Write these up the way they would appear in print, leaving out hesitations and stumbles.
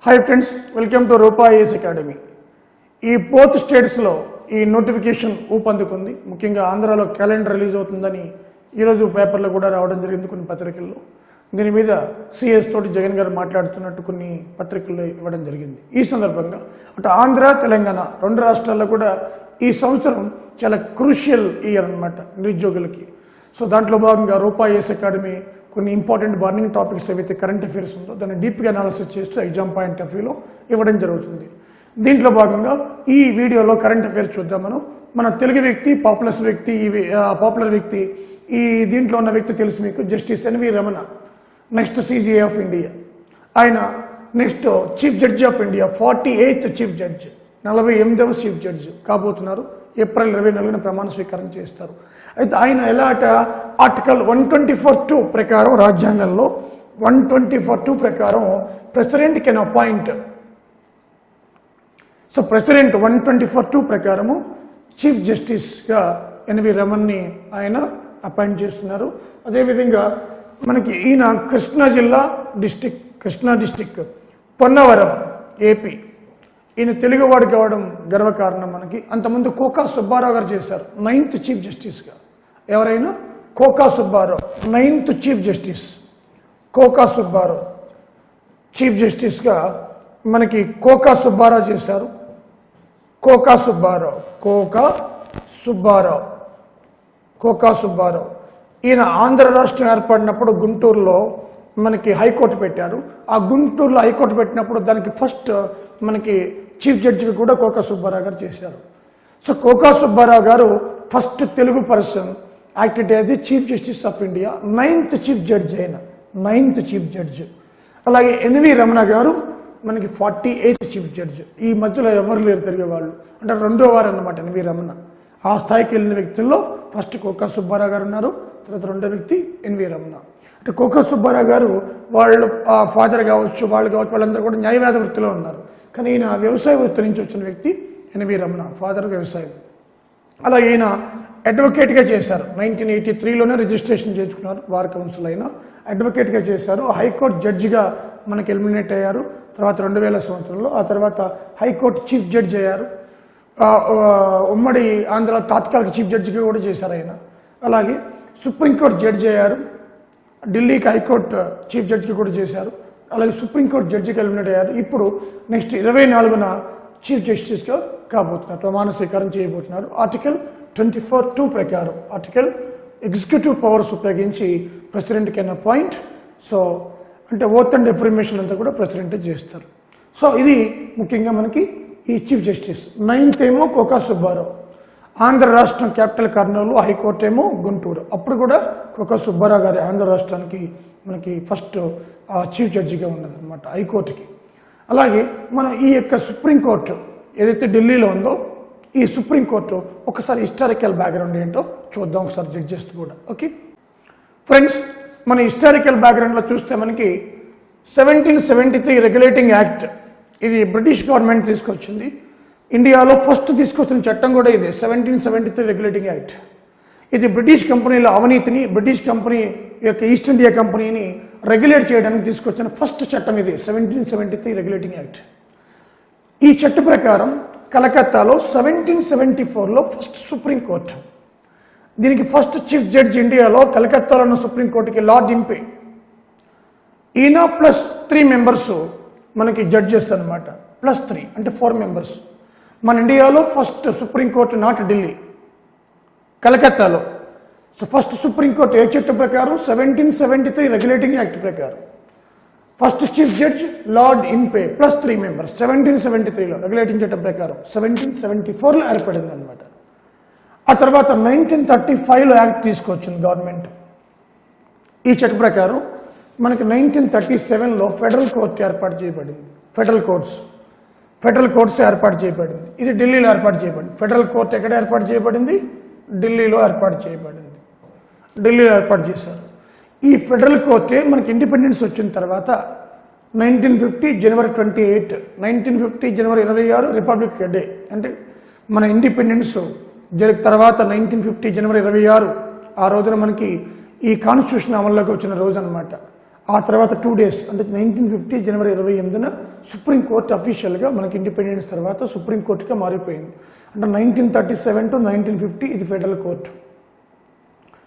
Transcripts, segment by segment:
Hi friends, welcome to Rupa IAS academy. ఈ both స్టేట్స్లో ఈ నోటిఫికేషన్ ఊపందుకుంది. ముఖ్యంగా ఆంధ్రాలో క్యాలెండర్ రిలీజ్ అవుతుందని ఈరోజు పేపర్లో కూడా రావడం జరిగింది, కొన్ని పత్రికల్లో. దీని మీద సిఎస్ తోటి జగన్ గారు మాట్లాడుతున్నట్టు కొన్ని పత్రికల్లో ఇవ్వడం జరిగింది. ఈ సందర్భంగా అటు ఆంధ్ర తెలంగాణ రెండు రాష్ట్రాల్లో కూడా ఈ సంవత్సరం చాలా క్రూషియల్ ఇయర్ అన్నమాట నిరుద్యోగులకి. సో దాంట్లో భాగంగా రూపా ఐఏఎస్ అకాడమీ కొన్ని ఇంపార్టెంట్ బర్నింగ్ టాపిక్స్ ఏవైతే కరెంట్ అఫైర్స్ ఉందో దాన్ని డీప్గా అనాలిసిస్ చేస్తూ ఎగ్జామ్ పాయింట్ ఆఫ్ వ్యూలో ఇవ్వడం జరుగుతుంది. దీంట్లో భాగంగా ఈ వీడియోలో కరెంట్ అఫైర్స్ చూద్దాం. మన తెలుగు వ్యక్తి, పాపులర్ వ్యక్తి, ఈ దీంట్లో ఉన్న వ్యక్తి తెలుసు మీకు, justice N V Ramana, next CJI of India. ఆయన next chief judge of India, 48th chief judge, 48వ చీఫ్ జడ్జి కాబోతున్నారు. ఏప్రిల్ 24న ప్రమాణ స్వీకారం చేస్తారు. అయితే ఆయన ఎలాట ఆర్టికల్ 124(2) ప్రకారం, రాజ్యాంగంలో 124(2) ప్రకారం president can appoint. So president 124(2) ప్రకారము చీఫ్ జస్టిస్గా ఎన్వి రమణ్ని ఆయన అపాయింట్ చేస్తున్నారు. అదేవిధంగా మనకి ఈయన కృష్ణా డిస్టిక్ పొన్నవరం, ఏపీ. ఈయన తెలుగువాడు కావడం గర్వకారణం మనకి. అంతకుముందు కోకా సుబ్బారావు గారు చేశారు 9th చీఫ్ జస్టిస్గా. ఎవరైనా Koka Subbarao 9th chief justice. Koka Subbarao chief జస్టిస్గా మనకి కోకా సుబ్బారావు చేశారు. కోకా సుబ్బారావు ఈయన ఆంధ్ర రాష్ట్రం ఏర్పడినప్పుడు గుంటూరులో మనకి హైకోర్టు పెట్టారు. ఆ గుంటూరులో హైకోర్టు పెట్టినప్పుడు దానికి ఫస్ట్ మనకి చీఫ్ జడ్జిగా కూడా కోకా సుబ్బారావు గారు చేశారు. సో కోకా సుబ్బారావు గారు first Telugu person acted as the chief justice of India, 9th chief judge అయిన 9th చీఫ్ జడ్జి. అలాగే ఎన్వి రమణ గారు మనకి 48th చీఫ్ జడ్జి. ఈ మధ్యలో ఎవరు లేరు తిరిగే వాళ్ళు, అంటే రెండో వారు అన్నమాట ఎన్వి రమణ. ఆ స్థాయికి వెళ్ళిన వ్యక్తుల్లో ఫస్ట్ కోకా సుబ్బారావు గారు ఉన్నారు, తర్వాత రెండో వ్యక్తి ఎన్వి రమణ. అంటే కోకా సుబ్బారావు గారు వాళ్ళు ఫాదర్ కావచ్చు, వాళ్ళందరూ కూడా న్యాయవాద వృత్తిలో ఉన్నారు. కానీ ఈయన వ్యవసాయ వృత్తి నుంచి వచ్చిన వ్యక్తి ఎన్వి రమణ, ఫాదర్ వ్యవసాయం. అలాగే ఈయన అడ్వకేట్గా చేశారు. 1983లోనే రిజిస్ట్రేషన్ చేయించుకున్నారు, బార్ కౌన్సిల్ అయినా అడ్వకేట్గా చేశారు. హైకోర్టు జడ్జిగా మనకి ఎలిమినేట్ అయ్యారు తర్వాత 2000 సంవత్సరంలో. ఆ తర్వాత హైకోర్టు చీఫ్ జడ్జి అయ్యారు. ఉమ్మడి ఆంధ్ర తాత్కాలిక చీఫ్ జడ్జిగా కూడా చేశారు ఆయన. అలాగే సుప్రీంకోర్టు జడ్జి అయ్యారు. ఢిల్లీకి హైకోర్టు చీఫ్ జడ్జిగా కూడా చేశారు. అలాగే సుప్రీంకోర్టు జడ్జిగా ఎలిమినేట్ అయ్యారు. ఇప్పుడు నెక్స్ట్ 24న చీఫ్ జస్టిస్గా కాబోతున్నారు, ప్రమాణ స్వీకారం చేయబోతున్నారు. ఆర్టికల్ 24(2) ప్రకారం, ఆర్టికల్ ఎగ్జిక్యూటివ్ పవర్స్ ఉపయోగించి ప్రెసిడెంట్ కెన్ అపాయింట్. సో అంటే ఓత్ అండ్ ఎఫర్మేషన్ అంతా కూడా ప్రెసిడెంటే చేస్తారు. సో ఇది ముఖ్యంగా మనకి ఈ చీఫ్ జస్టిస్. 9th ఏమో కోకా సుబ్బారావు, ఆంధ్ర రాష్ట్రం క్యాపిటల్ కర్నూలు, హైకోర్టు ఏమో గుంటూరు. అప్పుడు కూడా కోకా సుబ్బారావు గారి ఆంధ్ర రాష్ట్రానికి మనకి ఫస్ట్ చీఫ్ జడ్జిగా ఉన్నదన్నమాట హైకోర్టుకి. అలాగే మనం ఈ యొక్క సుప్రీంకోర్టు ఏదైతే ఢిల్లీలో ఉందో, ఈ సుప్రీంకోర్టు ఒకసారి హిస్టారికల్ బ్యాక్గ్రౌండ్ ఏంటో చూద్దాం ఒకసారి జడ్జెస్ కూడా. ఓకే ఫ్రెండ్స్, మన హిస్టారికల్ బ్యాక్గ్రౌండ్లో చూస్తే మనకి 1773 రెగ్యులేటింగ్ యాక్ట్, ఇది బ్రిటిష్ గవర్నమెంట్ తీసుకొచ్చింది. ఇండియాలో ఫస్ట్ తీసుకొచ్చిన చట్టం కూడా ఇదే, 1773 రెగ్యులేటింగ్ యాక్ట్. ఇది బ్రిటిష్ కంపెనీల అవినీతిని, బ్రిటిష్ కంపెనీ యొక్క ఈస్ట్ ఇండియా కంపెనీని రెగ్యులేట్ చేయడానికి తీసుకొచ్చిన ఫస్ట్ చట్టం ఇది, 1773 రెగ్యులేటింగ్ యాక్ట్. ఈ చట్ట ప్రకారం కలకత్తాలో 1774లో ఫస్ట్ సుప్రీంకోర్టు, దీనికి ఫస్ట్ చీఫ్ జడ్జి ఇండియాలో కలకత్తాలో ఉన్న సుప్రీంకోర్టుకి లార్డ్ ఇంపే. ఈయన +3 మెంబర్స్ మనకి జడ్జెస్ అనమాట, +3 అంటే 4 మెంబర్స్. మన ఇండియాలో ఫస్ట్ సుప్రీంకోర్టు నాట్ ఢిల్లీ, కలకత్తాలో. సో ఫస్ట్ సుప్రీంకోర్టు ఏ చట్టం ప్రకారం, 1773 రెగ్యులేటింగ్ యాక్ట్ ప్రకారం first chief judge lord ఇంపే +3 members. 1773లో regulating చట్టం ప్రకారం, 1774లో ఏర్పడింది అనమాట. ఆ తర్వాత 1935లో యాక్ట్ తీసుకొచ్చింది గవర్నమెంట్. ఈ చట్ట ప్రకారం మనకి 1937లో ఫెడరల్ కోర్టు ఏర్పాటు చేయబడింది. ఫెడరల్ కోర్ట్స్ ఏర్పాటు చేయబడింది. ఇది ఢిల్లీలో ఏర్పాటు చేయబడింది. ఫెడరల్ కోర్టు ఎక్కడ ఏర్పాటు చేయబడింది? ఢిల్లీలో ఏర్పాటు చేయబడింది. ఢిల్లీలో ఏర్పాటు చేశారు. ఈ ఫెడరల్ కోర్టే మనకి ఇండిపెండెన్స్ వచ్చిన తర్వాత 1950 జనవరి 28, 1950 జనవరి 26 రిపబ్లిక్ డే. అంటే మన ఇండిపెండెన్స్ తర్వాత 1950 జనవరి 26 ఆ రోజున మనకి ఈ కాన్స్టిట్యూషన్ అమల్లోకి వచ్చిన రోజు అనమాట. ఆ తర్వాత 2 days అంటే 1950 జనవరి 28న సుప్రీంకోర్టు అఫీషియల్గా మనకి ఇండిపెండెన్స్ తర్వాత సుప్రీంకోర్టుగా మారిపోయింది. అంటే 1937 to 1950 ఇది ఫెడరల్ కోర్టు,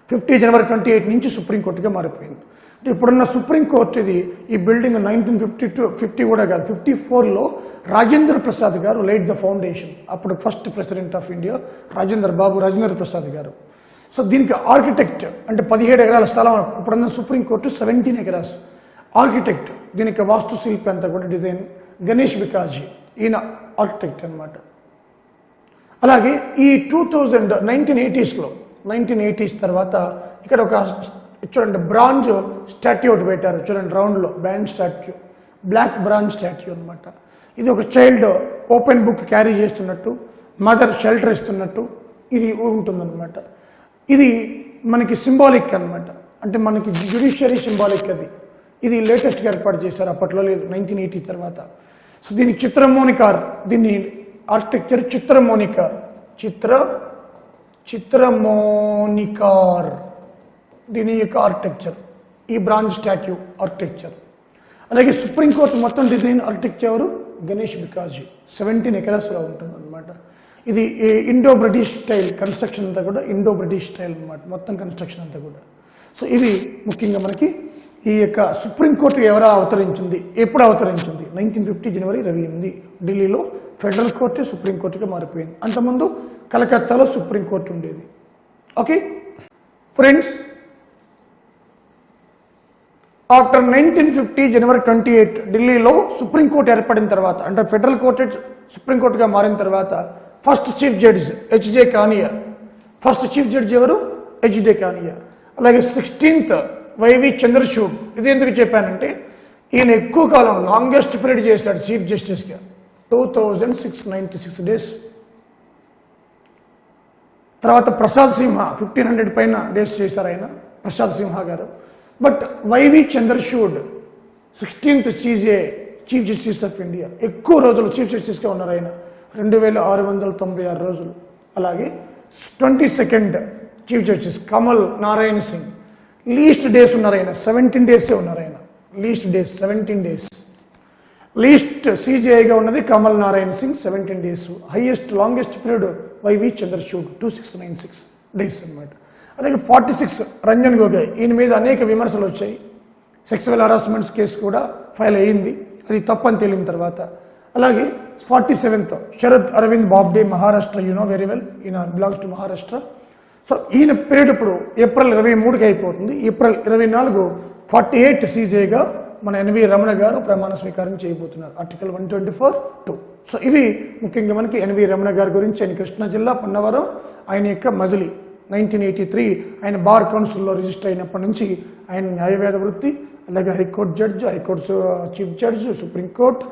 50 జనవరి 28 నుంచి సుప్రీంకోర్టుగా మారిపోయింది. అంటే ఇప్పుడున్న సుప్రీంకోర్టు ఇది ఈ బిల్డింగ్ 1950 కూడా కాదు, 54లో రాజేంద్ర ప్రసాద్ గారు లైట్ ద ఫౌండేషన్, అప్పుడు first president of India Rajendra Prasad గారు. సో దీనికి ఆర్కిటెక్ట్ అంటే 17 ఎకరాల స్థలం, ఇప్పుడున్న సుప్రీంకోర్టు 17 acres. ఆర్కిటెక్ట్ దీనికి వాస్తుశిల్పి అంతా కూడా డిజైన్ గణేష్ బికాజీ, ఈయన ఆర్కిటెక్ట్ అనమాట. అలాగే ఈ 1980s తర్వాత ఇక్కడ ఒక చూడండి బ్రాంజ్ స్టాట్యూ ఒకటి పెట్టారు చూడండి, రౌండ్లో band statue, black bronze statue అనమాట. ఇది ఒక చైల్డ్ ఓపెన్ బుక్ క్యారీ చేస్తున్నట్టు, మదర్ షెల్టర్ ఇస్తున్నట్టు ఇది ఉంటుందన్నమాట. ఇది మనకి సింబాలిక్ అనమాట, అంటే మనకి జ్యుడిషియరీ సింబాలిక్ అది. ఇది లేటెస్ట్గా ఏర్పాటు చేశారు, అప్పట్లో లేదు, 1980 తర్వాత. సో దీనికి చిత్రమోనికార్, దీన్ని ఆర్కిటెక్చర్ చిత్రమోనికార్ దీని యొక్క ఆర్కిటెక్చర్, ఈ బ్రాంజ్ స్టాట్యూ ఆర్కిటెక్చర్. అలాగే సుప్రీంకోర్టు మొత్తం డిజైన్ ఆర్కిటెక్చర్ ఎవరు? గణేష్ బికాజీ, 17 acresలో ఉంటుంది అనమాట. ఇది ఇండో బ్రిటిష్ స్టైల్ కన్స్ట్రక్షన్ అంతా కూడా, ఇండో బ్రిటిష్ స్టైల్ అనమాట మొత్తం కన్స్ట్రక్షన్ అంతా కూడా. సో ఇవి ముఖ్యంగా మనకి ఈ యొక్క సుప్రీంకోర్టు ఎవరా అవతరించింది, ఎప్పుడు అవతరించింది? 1950 జనవరి 28 ఢిల్లీలో ఫెడరల్ కోర్టు సుప్రీంకోర్టుగా మారిపోయింది. అంతకుముందు కలకత్తాలో సుప్రీంకోర్టు ఉండేది. ఓకే ఫ్రెండ్స్, ఆఫ్టర్ 1950 జనవరి 28 ఢిల్లీలో సుప్రీంకోర్టు ఏర్పడిన తర్వాత, అంటే ఫెడరల్ కోర్టు సుప్రీంకోర్టుగా మారిన తర్వాత first chief judge HJ కానియా. First chief judge ఎవరు? హెచ్జే కానియా. అలాగే 16th వైవి చంద్రచూడ్. ఇది ఎందుకు చెప్పానంటే ఈయన ఎక్కువ కాలం లాంగెస్ట్ పీరియడ్ చేశాడు చీఫ్ జస్టిస్గా, 2696 days. తర్వాత ప్రసాద్ సింహ 1500 పైన డేస్ చేశారు ఆయన, ప్రసాద్ సింహ గారు. But YV Chandrachud 16th chief justice of India, ఎక్కువ రోజులు చీఫ్ జస్టిస్గా ఉన్నారు ఆయన, 2696 రోజులు. అలాగే 22nd chief justice Kamal Narayan Singh, least days ఉన్నారు ఆయన, 17 days ఉన్నారు ఆయన, లీస్ట్ డేస్ 17 days. లీస్ట్ సిజేఐగా ఉన్నది Kamal Narayan Singh, 17 days. Highest longest period YV Chandrachud 2696 days అనమాట. అలాగే 46 రంజన్ గొగోయ్, ఈయన మీద అనేక విమర్శలు వచ్చాయి, సెక్సువల్ హరాస్మెంట్స్ కేసు కూడా ఫైల్ అయ్యింది, అది తప్పని తేలిన తర్వాత. అలాగే 47th Sharad Arvind Bobde, Maharashtra, you know very well, ఈయన బిలాంగ్స్ టు మహారాష్ట్ర. సో ఈయన పీరియడ్ ఇప్పుడు ఏప్రిల్ 23కి అయిపోతుంది. ఏప్రిల్ 24 48 సీజేగా మన ఎన్వి రమణ గారు ప్రమాణ స్వీకారం చేయబోతున్నారు, ఆర్టికల్ 124(2). సో ఇవి ముఖ్యంగా మనకి ఎన్వి రమణ గారి గురించి. ఆయన కృష్ణా జిల్లా పన్నవరం, ఆయన యొక్క మజిలీ 1983 ఆయన బార్ కౌన్సిల్లో రిజిస్టర్ అయినప్పటి నుంచి ఆయన న్యాయవేద వృత్తి, అలాగే high court judge, high court chief judge, supreme court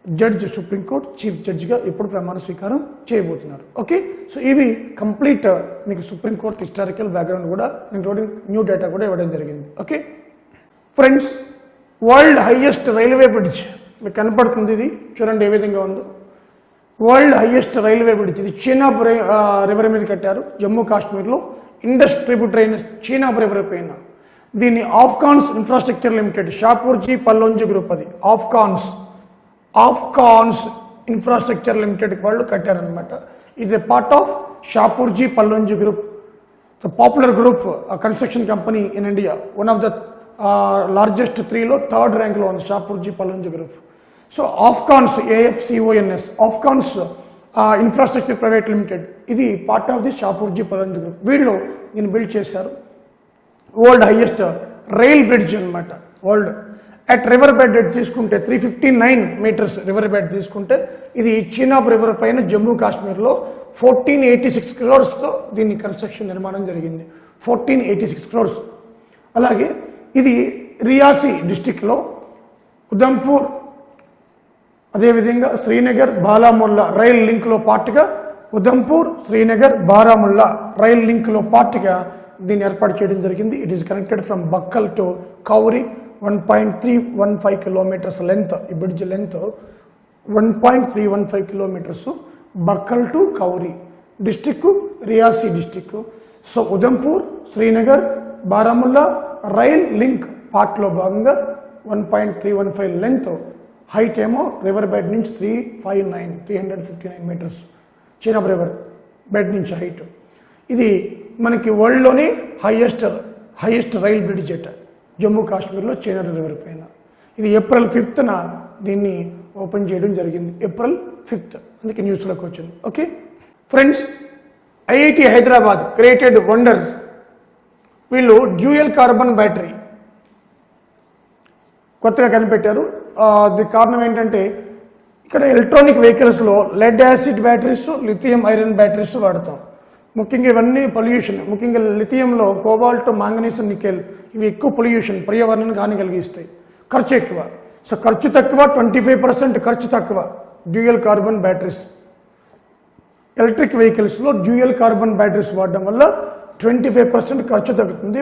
judge, supreme court chief జడ్జిగా ఇప్పుడు ప్రమాణ స్వీకారం చేయబోతున్నారు. ఓకే, సో ఇవి కంప్లీట్ మీకు సుప్రీంకోర్టు హిస్టారికల్ బ్యాక్గ్రౌండ్ కూడా, ఇంక్లూడింగ్ న్యూ డేటా కూడా ఇవ్వడం జరిగింది. Okay friends, world highest railway bridge మీకు కనపడుతుంది, ఇది చూడండి ఏ విధంగా ఉందో. వరల్డ్ హైయెస్ట్ రైల్వే బ్రిడ్జ్, ఇది చీనాబ్ రివర్ మీద కట్టారు జమ్మూ కాశ్మీర్లో, ఇండస్ ట్రిబ్యూటరీ అయిన చీనాబ్ రివర్ పైన. దీన్ని Afcons infrastructure limited, Shapoorji Pallonji group, అది ఆఫ్కాన్స్ ఇన్ఫ్రాస్ట్రక్చర్ లిమిటెడ్ వాళ్ళు కట్టారనమాట. ఇది part of Shapoorji Pallonji group, the popular group construction company in India, one of the largest 3లో 3rd ర్యాంక్లో ఉంది Shapoorji Pallonji group. So Afcons, AFCONS, Afcons infrastructure private limited, ఇది part of the Shapoorji Pallonji group. వీళ్ళు దీన్ని బిల్డ్ చేశారు. వరల్డ్ హైయెస్ట్ రైల్ బ్రిడ్జ్ అనమాట వరల్డ్. అట్ రివర్ బెడ్ తీసుకుంటే 359 meters river bed తీసుకుంటే, ఇది చీనాబ్ రివర్ పైన జమ్మూ కాశ్మీర్లో 1486 crores దీన్ని కన్స్ట్రక్షన్ నిర్మాణం జరిగింది, 1486 crores. అలాగే ఇది రియాసీ డిస్టిక్లో ఉదంపూర్, అదేవిధంగా శ్రీనగర్, బారాముల్లా రైల్ లింక్లో పార్ట్గా, ఉదంపూర్, శ్రీనగర్, బారాముల్లా రైల్ లింక్లో పార్ట్గా దీన్ని ఏర్పాటు చేయడం జరిగింది. It is connected from Bakkal to Kauri, 1.315 kilometers length. ఈ bridge length 1.315 kilometers, Bakkal to Kauri, district Reasi district. So Udhampur, Srinagar, Baramulla rail link పార్ట్లో భాగంగా 1.315 లెంత్, హైట్ ఏమో రివర్ బెడ్ నుంచి 359 మీటర్స్, చీనాబ్ రివర్ బెడ్ నుంచి హైట్. ఇది మనకి వరల్డ్లోని హైయెస్ట్ రైల్ బ్రిడ్జ్ అట జమ్మూ కాశ్మీర్లో చీనాబ్ రివర్ పైన. ఇది ఏప్రిల్ 5న దీన్ని ఓపెన్ చేయడం జరిగింది, ఏప్రిల్ 5, అందుకే న్యూస్లోకి వచ్చింది. Okay friends, IIT Hyderabad created wonders. వీళ్ళు డ్యూయల్ కార్బన్ బ్యాటరీ కొత్తగా కనిపెట్టారు. దీని కారణం ఏంటంటే ఇక్కడ ఎలక్ట్రానిక్ వెహికల్స్లో lead acid batteries, lithium iron batteries వాడతాం. ముఖ్యంగా ఇవన్నీ పొల్యూషన్, ముఖ్యంగా లిథియంలో కోబాల్ట్, మాంగనీస్, నికెల్ ఇవి ఎక్కువ పొల్యూషన్, పర్యావరణానికి హాని కలిగిస్తాయి. ఖర్చు ఎక్కువ. సో ఖర్చు తక్కువ, 25% ఖర్చు తక్కువ డ్యూయల్ కార్బన్ బ్యాటరీస్. ఎలక్ట్రిక్ వెహికల్స్లో డ్యూయల్ కార్బన్ బ్యాటరీస్ వాడడం వల్ల 25% ఖర్చు తగ్గుతుంది,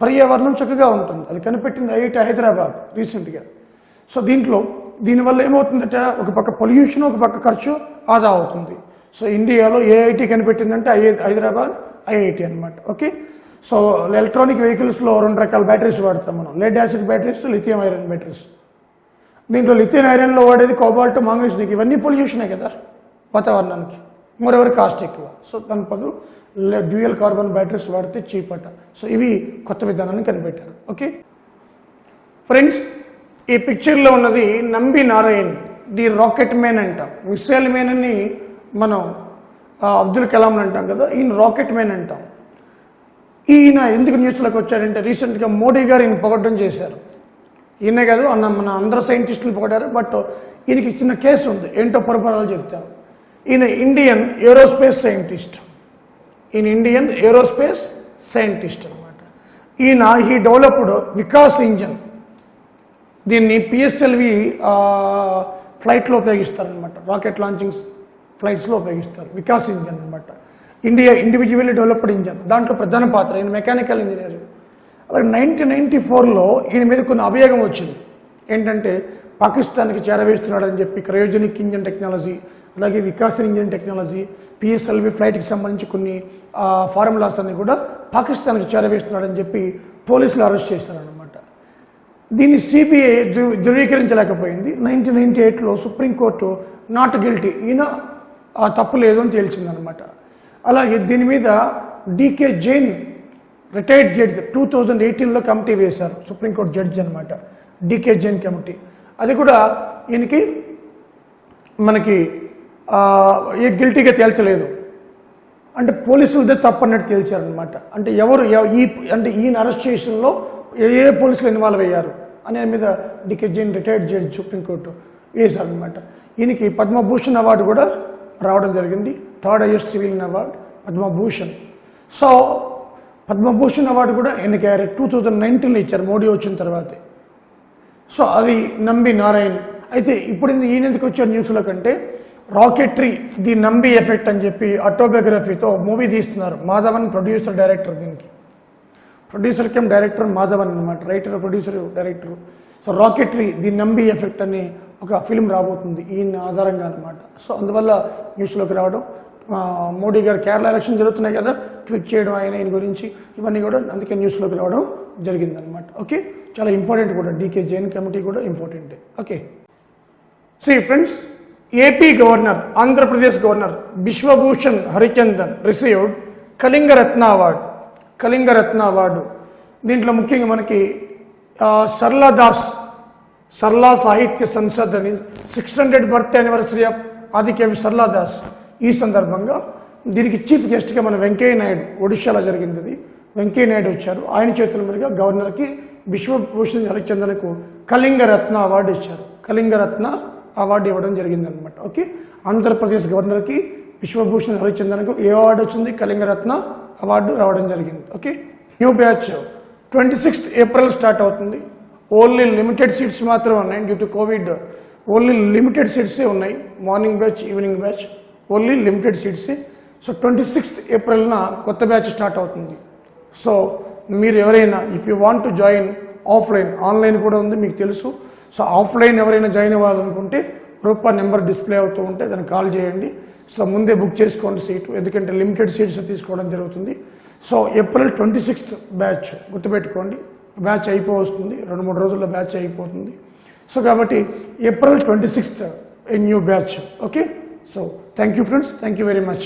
పర్యావరణం చక్కగా ఉంటుంది. అది కనిపెట్టింది ఐఐటి హైదరాబాద్ రీసెంట్గా. సో దీనివల్ల ఏమవుతుందంటే ఒక పక్క పొల్యూషన్, ఒక పక్క ఖర్చు ఆదా అవుతుంది. సో ఇండియాలో ఏఐటి కనిపెట్టిందంటే హైదరాబాద్ ఐఐటి అనమాట. ఓకే, సో ఎలక్ట్రానిక్ వెహికల్స్లో 2 రకాల బ్యాటరీస్ వాడతాం మనం, lead acid batteries, lithium iron batteries. దీంట్లో లిథియం ఐరన్లో వాడేది కోబాల్ట్, మాంగనీస్, నికెల్ ఇవన్నీ పొల్యూషనే కదా వాతావరణానికి, మరెవరి కాస్ట్ ఎక్కువ. సో దాని బదులు డ్యూయల్ కార్బన్ బ్యాటరీస్ వాడితే చీప్ అట. సో ఇవి కొత్త విధానాన్ని కనిపెట్టారు. ఓకే ఫ్రెండ్స్, ఈ పిక్చర్లో ఉన్నది Nambi Narayan, the rocket man అంటాం. మిస్సైల్ మ్యాన్ అని మనం అబ్దుల్ కలాం అంటాం కదా, ఈయన రాకెట్ మ్యాన్ అంటాం. ఈయన ఎందుకు న్యూస్లోకి వచ్చాడంటే రీసెంట్గా మోడీ గారు ఈయన పొగడ్డం చేశారు. ఈయనే కాదు మన అందరు సైంటిస్టులు పొగడారు. బట్ ఈయనకి చిన్న కేసు ఉంది, ఏంటో పొరపాలు చెప్తారు. ఈయన ఇండియన్ ఏరోస్పేస్ సైంటిస్ట్ అనమాట. ఈయన హీ డెవలప్డ్ వికాస్ ఇంజన్. దీన్ని పిఎస్ఎల్వి ఫ్లైట్లో ఉపయోగిస్తారనమాట, రాకెట్ లాంచింగ్ ఫ్లైట్స్లో ఉపయోగిస్తారు. వికాస్ ఇంజన్ అనమాట, ఇండియా ఇండివిజువల్లీ డెవలప్డ్ ఇంజన్. దాంట్లో ప్రధాన పాత్ర, ఈయన మెకానికల్ ఇంజనీర్. అలాగే 1994లో ఈయన మీద కొన్ని అభియోగం వచ్చింది. ఏంటంటే పాకిస్తాన్కి చేరవేస్తున్నాడని చెప్పి క్రయోజనిక్ ఇంజన్ టెక్నాలజీ, అలాగే వికాస్ ఇంజన్ టెక్నాలజీ, పిఎస్ఎల్వి ఫ్లైట్కి సంబంధించి కొన్ని ఫార్ములాస్ అన్ని కూడా పాకిస్తాన్కి చేరవేస్తున్నాడని చెప్పి పోలీసులు అరెస్ట్ చేశారనమాట. దీన్ని సిబిఐ ధృవీకరించలేకపోయింది. 1998లో సుప్రీంకోర్టు నాట్ గిల్టీ, ఈయన తప్పు లేదు అని తేల్చిందనమాట. అలాగే దీని మీద డికే జైన్ రిటైర్డ్ జడ్జి 2018లో కమిటీ వేశారు, సుప్రీంకోర్టు జడ్జి అనమాట, డికే జైన్ కమిటీ. అది కూడా ఈయనకి మనకి గిల్టీగా తేల్చలేదు, అంటే పోలీసులదే తప్పు అన్నట్టు తేల్చారనమాట. అంటే అంటే ఈయన అరెస్ట్ చేసినలో ఏ పోలీసులు ఇన్వాల్వ్ అయ్యారు అనే మీద decay Jain retired judge supreme court వేశారనమాట. ఈయనకి పద్మభూషణ్ అవార్డు కూడా రావడం జరిగింది, 3rd highest civilian award Padma Bhushan. So Padma Bhushan award కూడా ఈయనకి 2019లో ఇచ్చారు, మోడీ వచ్చిన తర్వాతే. సో అది నంబి నారాయణ్. అయితే ఇప్పుడు ఈయన ఎందుకు వచ్చారు న్యూస్లో కంటే, రాకెట్రీ ది నంబి ఎఫెక్ట్ అని చెప్పి ఆటోబయోగ్రఫీతో మూవీ తీస్తున్నారు. Madhavan producer, director. దీనికి ప్రొడ్యూసర్ కమ్ డైరెక్టర్ మాధవన్ అనమాట, writer, producer, director. So rocketry the Nambi effect అని ఒక ఫిల్మ్ రాబోతుంది ఈయన ఆధారంగా అనమాట. సో అందువల్ల న్యూస్లోకి రావడం, మోడీ గారు కేరళ ఎలక్షన్ జరుగుతున్నాయి కదా, ట్వీట్ చేయడం ఈయన గురించి, ఇవన్నీ కూడా అందుకే న్యూస్లోకి రావడం జరిగిందనమాట. ఓకే, చాలా ఇంపార్టెంట్ కూడా, డీకే జైన్ కమిటీ కూడా ఇంపార్టెంటే. Okay friends, AP governor, Andhra Pradesh governor Biswabhusan Harichandan received Kalinga Ratna award. దీంట్లో ముఖ్యంగా మనకి సర్లా సాహిత్య సంసద్ అని 600th birth anniversary of Adikavi Sarala Das. ఈ సందర్భంగా దీనికి చీఫ్ గెస్ట్గా మన వెంకయ్య నాయుడు, ఒడిశాలో జరిగింది అది, వెంకయ్య నాయుడు వచ్చారు. ఆయన చేతుల మీదుగా గవర్నర్కి బిశ్వభూషణ్ హరిచందన్కు కళింగరత్న అవార్డు ఇచ్చారు. కళింగరత్న అవార్డు ఇవ్వడం జరిగిందనమాట. ఓకే, ఆంధ్రప్రదేశ్ గవర్నర్కి బిశ్వభూషణ్ హరిచందన్కు ఏ అవార్డు వచ్చింది? కళింగరత్న అవార్డు రావడం జరిగింది. Okay, new batch 26th April start అవుతుంది. ఓన్లీ లిమిటెడ్ సీట్స్ మాత్రమే ఉన్నాయి, due to covid only limited సీట్సే ఉన్నాయి. Morning batch, evening batch, only limited సీట్సే. సో 26th ఏప్రిల్న కొత్త బ్యాచ్ స్టార్ట్ అవుతుంది. సో మీరు ఎవరైనా if you want to join offline, online కూడా ఉంది మీకు తెలుసు. సో ఆఫ్లైన్ ఎవరైనా జాయిన్ అవ్వాలనుకుంటే రూపా నెంబర్ డిస్ప్లే అవుతూ ఉంటే దాన్ని కాల్ చేయండి. సో ముందే బుక్ చేసుకోండి సీటు, ఎందుకంటే లిమిటెడ్ సీట్స్ తీసుకోవడం జరుగుతుంది. సో ఏప్రిల్ 26th బ్యాచ్ గుర్తుపెట్టుకోండి. బ్యాచ్ అయిపోతుంది, 2-3 రోజుల్లో బ్యాచ్ అయిపోతుంది. సో కాబట్టి April 26th a new batch. Okay, so thank you friends, thank you very much.